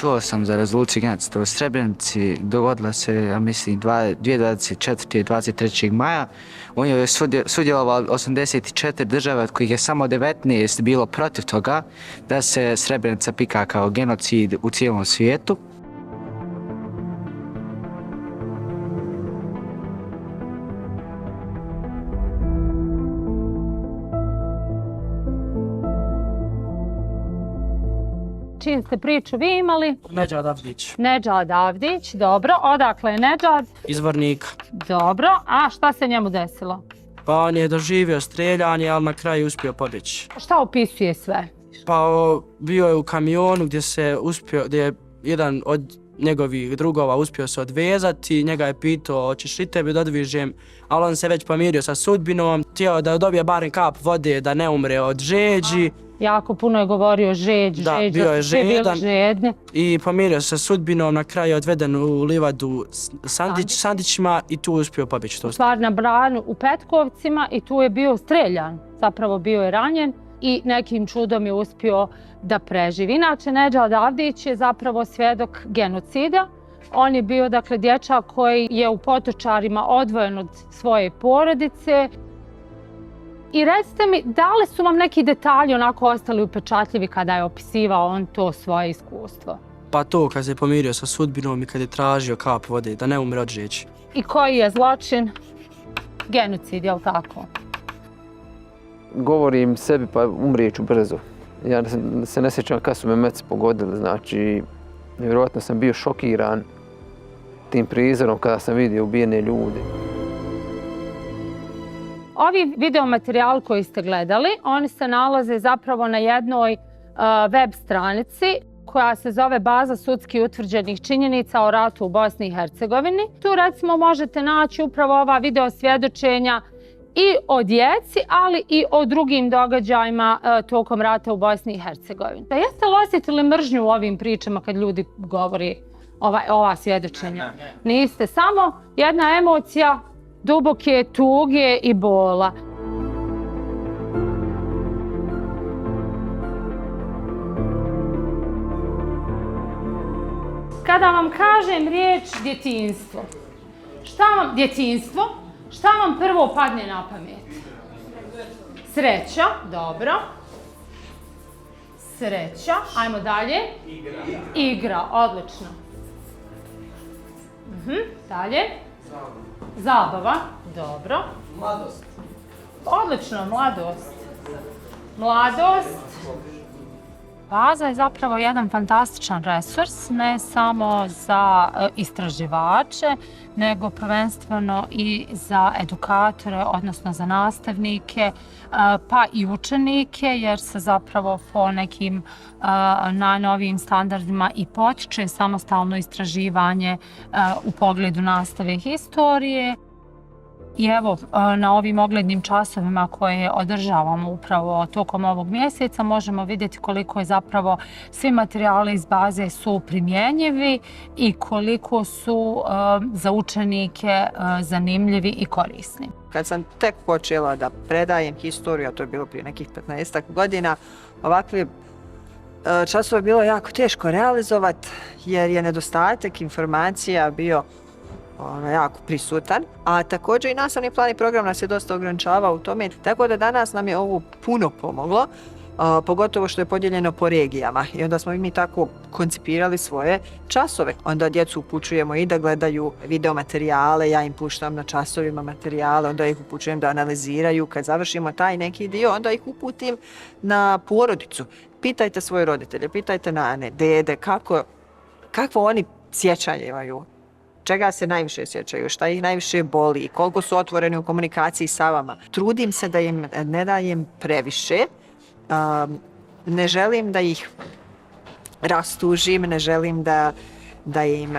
čuo sam za rezoluciju genocida u Srebrenici, dogodila se, ja mislim, 2024. i 23. maja. U njoj je sudjelovalo 84 države, od kojih je samo 19 bilo protiv toga da se Srebrenica pika kao genocid u cijelom svijetu. Čiju ste priču vi imali? Nedžad Avdić. Nedžad Avdić, dobro. Odakle je Nedžad? Iz Vornika. Dobro. A šta se njemu desilo? Pa on je doživio streljanje, ali na kraju uspio pobjeći. Šta opisuje sve? Pa bio je u kamionu gdje je jedan od njegovih drugova uspio se odvezati, njega je pitao hoćeš li tebi da odvižem, ali on se već pomirio sa sudbinom, htio da dobije barem kap vode da ne umre od žeđi. Jako puno je govorio žeđ, bio je žedan žedni. I pomirio se sa sudbinom, na kraju je odveden u livadu Sandićima i tu uspio pobjeći. Stvar na branu u Petkovcima i tu je bio streljan, zapravo bio je ranjen i nekim čudom je uspio da preživi. Inače, Nedžad Avdić je zapravo svjedok genocida. On je bio, dakle, dječak koji je u Potočarima odvojen od svoje porodice. I recite mi, da li su vam neki detalji onako ostali upečatljivi kada je opisivao on to svoje iskustvo? Pa to kad se pomirio sa sudbinom i kad je tražio kap vode da ne umre od žeđi. I koji je zločin? Genocid, je li tako? Govorim sebi pa umrijeću brzo. Ja se ne sjećam kad su me meci pogodili, znači vjerojatno sam bio šokiran tim prizorom kada sam vidio ubijene ljude. Ovi videomaterijali koji ste gledali, oni se nalaze zapravo na jednoj web stranici koja se zove Baza sudski utvrđenih činjenica o ratu u Bosni i Hercegovini. Tu recimo možete naći upravo ova video svjedočenja i o djeci, ali i o drugim događajima tokom rata u Bosni i Hercegovini. Jeste li osjetili mržnju u ovim pričama kad ljudi govori ova svjedočenja? Niste, samo jedna emocija duboke tuge i bola. Kada vam kažem riječ djetinjstvo, šta vam prvo padne na pamet? Sreća, dobro. Sreća, ajmo dalje. Igra, odlično. Dalje. Zabava, dobro. Mladost. Odlično, mladost. Mladost. Baza je zapravo jedan fantastičan resurs, ne samo za istraživače, nego prvenstveno i za edukatore, odnosno za nastavnike, pa i učenike, jer se zapravo po nekim najnovijim standardima i potiče samostalno istraživanje u pogledu nastave historije. I evo, na ovim oglednim časovima koje održavamo upravo tokom ovog mjeseca možemo vidjeti koliko je zapravo svi materijali iz baze su primjenjivi i koliko su za učenike zanimljivi i korisni. Kad sam tek počela da predajem historiju, a to je bilo prije nekih 15 godina, ovakve časove je bilo jako teško realizovati jer je nedostatak informacija bio jako prisutan, a također i nastavni plan i program nas je dosta ograničavao u tome, tako da danas nam je ovo puno pomoglo, pogotovo što je podijeljeno po regijama i onda smo mi tako koncipirali svoje časove. Onda djecu upućujemo i da gledaju videomaterijale, ja im puštam na časovima materijale, onda ih upućujem da analiziraju, kad završimo taj neki dio, onda ih uputim na porodicu. Pitajte svoje roditelje, pitajte nane, dede, kakvo oni sjećanje imaju. Čega se najviše sjećaju, šta ih najviše boli, koliko su otvoreni u komunikaciji sa vama. Trudim se da im ne dajem previše, ne želim da ih rastužim, ne želim da im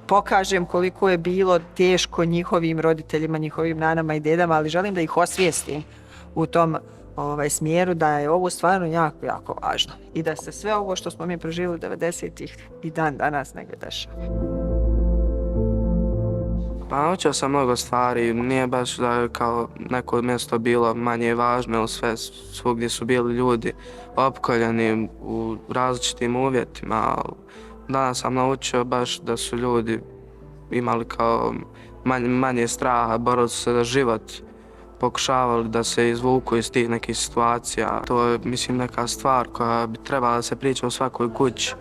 pokažem koliko je bilo teško njihovim roditeljima, njihovim nanama i dedama, ali želim da ih osvijestim u tom smjeru da je ovo stvarno jako, jako važno i da se sve ovo što smo mi proživjeli 90-ih i dan danas negdje dešava. Pa naučio sam mnogo stvari, nije baš da je kao neko mjesto bilo manje važno, ili sve svugdje su bili ljudi opkoljeni u različitim uvjetima, ali danas sam naučio baš da su ljudi imali kao manje straha, borili su se za život, pokušavali da se izvuku iz tih nekih situacija. To je, mislim, neka stvar koja bi trebala da se priča u svakoj kući.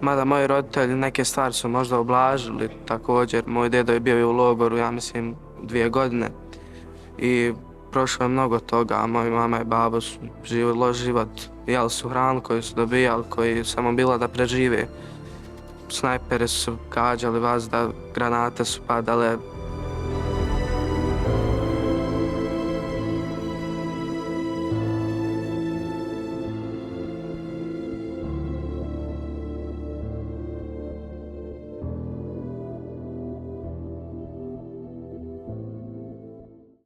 Mada moji roditelji neke stvari su možda ublažili, također moj dedo je bio i u logoru, ja mislim, 2 godine i prošlo je mnogo toga, a moja mama i babo su živjeli loš život, jeli su hranu koju su dobijali, koji samo bila da prežive. Snajperi su gađali vazda, granate su padale,